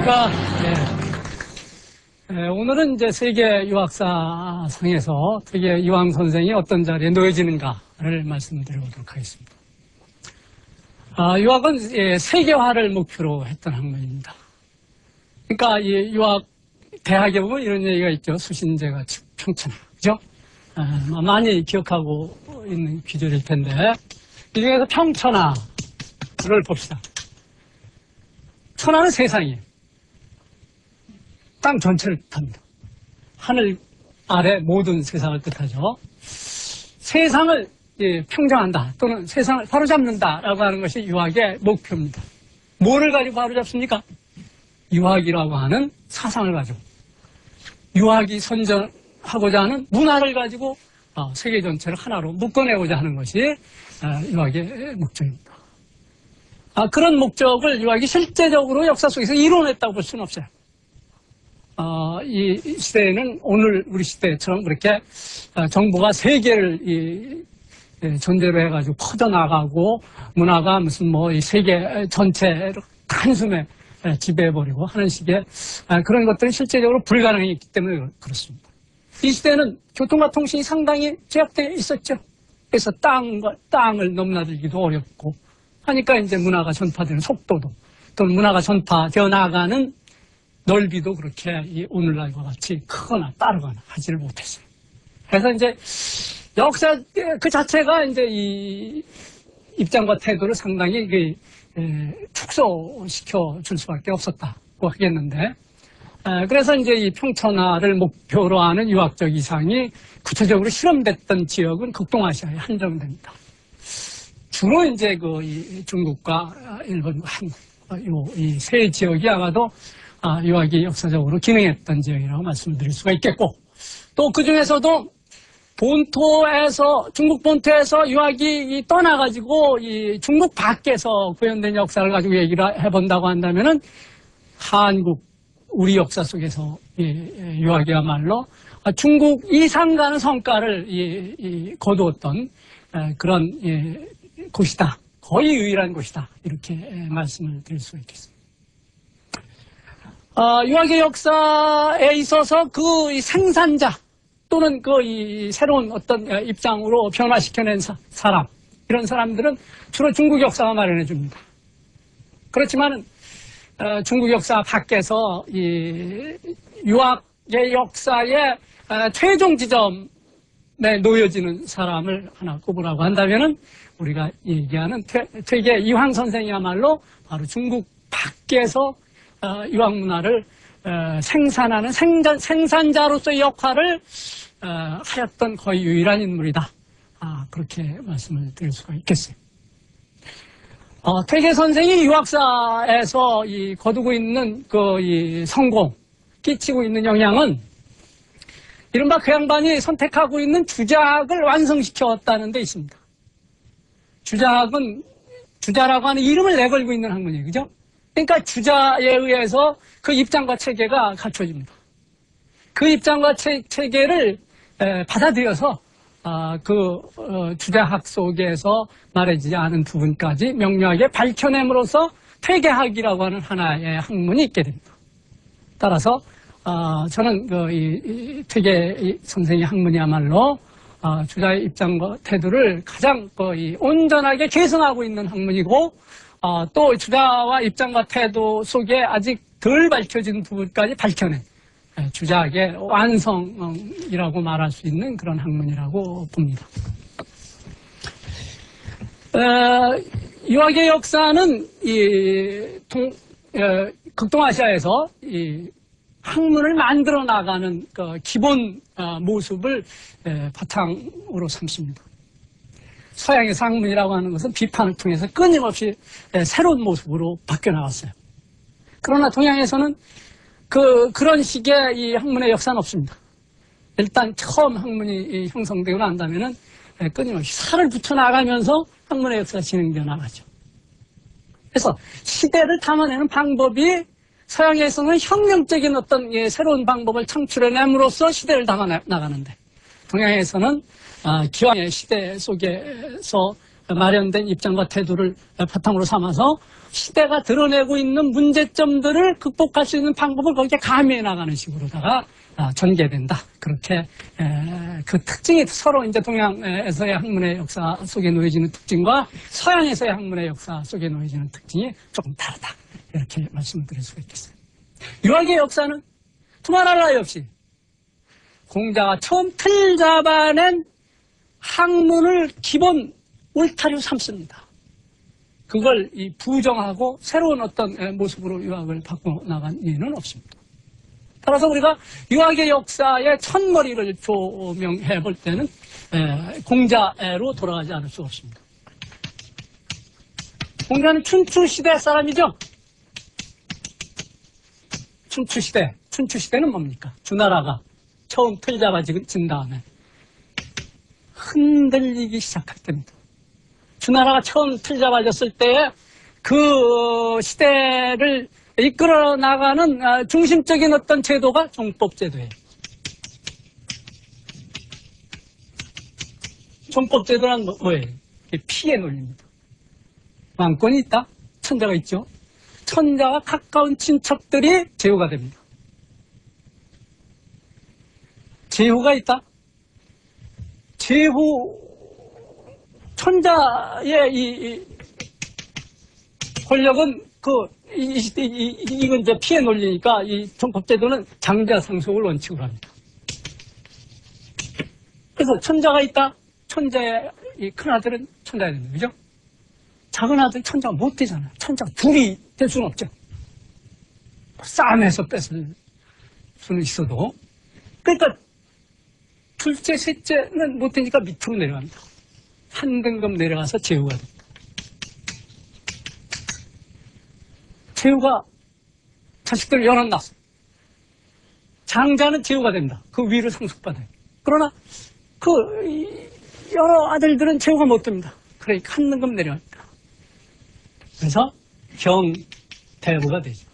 안녕하십니까. 오늘은 이제 세계 유학사상에서 세계 이황 선생이 어떤 자리에 놓여지는가를 말씀드려보도록 하겠습니다. 유학은 세계화를 목표로 했던 학문입니다. 그러니까 이 유학 대학에 보면 이런 얘기가 있죠. 수신제가 평천하, 그죠? 많이 기억하고 있는 귀절일 텐데 이 중에서 평천하를 봅시다. 천하는 세상이에요. 땅 전체를 뜻합니다. 하늘 아래 모든 세상을 뜻하죠. 세상을 평정한다 또는 세상을 바로잡는다라고 하는 것이 유학의 목표입니다. 뭐를 가지고 바로잡습니까? 유학이라고 하는 사상을 가지고 유학이 선전하고자 하는 문화를 가지고 세계 전체를 하나로 묶어내고자 하는 것이 유학의 목적입니다. 그런 목적을 유학이 실제적으로 역사 속에서 이뤄냈다고 볼 수는 없어요. 이 시대에는 오늘 우리 시대처럼 그렇게 정부가 세계를 전제로 해가지고 퍼져나가고 문화가 무슨 이 세계 전체를 한숨에 지배해버리고 하는 식의 그런 것들은 실제적으로 불가능했기 때문에 그렇습니다. 이 시대는 교통과 통신이 상당히 제약되어 있었죠. 그래서 땅을 넘나들기도 어렵고 하니까 이제 문화가 전파되는 속도도 또는 문화가 전파되어 나가는 넓이도 그렇게 오늘날과 같이 크거나 빠르거나 하지를 못했어요. 그래서 이제 역사 그 자체가 이제 이 입장과 태도를 상당히 축소시켜 줄 수밖에 없었다고 하겠는데, 그래서 이제 이 평천하를 목표로 하는 유학적 이상이 구체적으로 실험됐던 지역은 극동아시아에 한정됩니다. 주로 이제 이 중국과 일본, 한국 이 세 지역이 아마도 유학이 역사적으로 기능했던 지역이라고 말씀드릴 수가 있겠고, 또 그 중에서도 중국 본토에서 유학이 떠나가지고 이 중국 밖에서 구현된 역사를 가지고 얘기를 해본다고 한다면은 한국, 우리 역사 속에서 유학이야말로 중국 이상 가는 성과를 거두었던 그런 곳이다. 거의 유일한 곳이다. 이렇게 말씀을 드릴 수 있겠습니다. 유학의 역사에 있어서 그 생산자 또는 이 새로운 어떤 입장으로 변화시켜낸 사람, 이런 사람들은 주로 중국 역사가 마련해 줍니다. 그렇지만 중국 역사 밖에서 이 유학의 역사의 최종 지점에 놓여지는 사람을 하나 꼽으라고 한다면은 우리가 얘기하는 퇴계 이황 선생이야말로 바로 중국 밖에서 유학 문화를 생산하는 생산자로서의 역할을 하였던 거의 유일한 인물이다. 그렇게 말씀을 드릴 수가 있겠어요. 퇴계 선생이 유학사에서 거두고 있는 이 성공, 끼치고 있는 영향은 이른바 그 양반이 선택하고 있는 주작을 완성시켰다는 데 있습니다. 주자라고 하는 이름을 내걸고 있는 학문이에요. 그죠? 그러니까 주자에 의해서 그 입장과 체계가 갖춰집니다. 그 입장과 체계를 받아들여서 주자학 속에서 말해지지 않은 부분까지 명료하게 밝혀냄으로써 퇴계학이라고 하는 하나의 학문이 있게 됩니다. 따라서 저는 이 퇴계 선생의 학문이야말로 주자의 입장과 태도를 가장 온전하게 계승하고 있는 학문이고, 또 주자와 입장과 태도 속에 아직 덜 밝혀진 부분까지 밝혀낸 주자학의 완성이라고 말할 수 있는 그런 학문이라고 봅니다. 유학의 역사는 극동아시아에서 학문을 만들어 나가는 기본 모습을 바탕으로 삼습니다. 서양에서 학문이라고 하는 것은 비판을 통해서 끊임없이 새로운 모습으로 바뀌어 나갔어요. 그러나 동양에서는 그런 식의 이 학문의 역사는 없습니다. 일단 처음 학문이 형성되고 난다면은 끊임없이 살을 붙여 나가면서 학문의 역사가 진행되어 나가죠. 그래서 시대를 담아내는 방법이 서양에서는 혁명적인 어떤 새로운 방법을 창출해냄으로써 시대를 담아 나가는데, 동양에서는 기왕의 시대 속에서 마련된 입장과 태도를 바탕으로 삼아서 시대가 드러내고 있는 문제점들을 극복할 수 있는 방법을 거기에 가미해 나가는 식으로다가 전개된다. 그렇게 그 특징이 서로 이제 동양에서의 학문의 역사 속에 놓여지는 특징과 서양에서의 학문의 역사 속에 놓여지는 특징이 조금 다르다. 이렇게 말씀을 드릴 수가 있겠어요. 유학의 역사는 두말할 나위 없이 공자가 처음 틀 잡아낸 학문을 기본 울타리로 삼습니다. 그걸 부정하고 새로운 어떤 모습으로 유학을 바꿔나간 예는 없습니다. 따라서 우리가 유학의 역사의 첫머리를 조명해 볼 때는 공자로 돌아가지 않을 수 없습니다. 공자는 춘추시대 사람이죠. 춘추시대는 뭡니까? 주나라가 처음 틀 잡아진 다음에 흔들리기 시작할 때입니다. 주나라가 처음 틀 잡아졌을 때에 그 시대를 이끌어 나가는 중심적인 어떤 제도가 종법제도예요. 종법제도란 뭐예요? 피해 논리입니다. 왕권이 있다? 천자가 있죠. 천자와 가까운 친척들이 제후가 됩니다. 제후가 있다? 제후, 천자의 이 권력은 이건 이제 피해 논리니까 이 종법제도는 장자 상속을 원칙으로 합니다. 그래서 천자가 있다? 천자의 이 큰아들은 천자가 되는 거죠. 작은 아들은 천자가 못 되잖아요. 천자가 둘이 될 수는 없죠. 싸움에서 뺏을 수는 있어도. 그러니까 둘째, 셋째는 못 되니까 밑으로 내려갑니다. 한 등급 내려가서 제후가 됩니다. 제후가 자식들 연합 났어. 장자는 제후가 됩니다. 그 위를 상속받아요. 그러나 그 여러 아들들은 제후가 못 됩니다. 그러니까 한 등급 내려갑니다. 그래서 경대부가 되죠.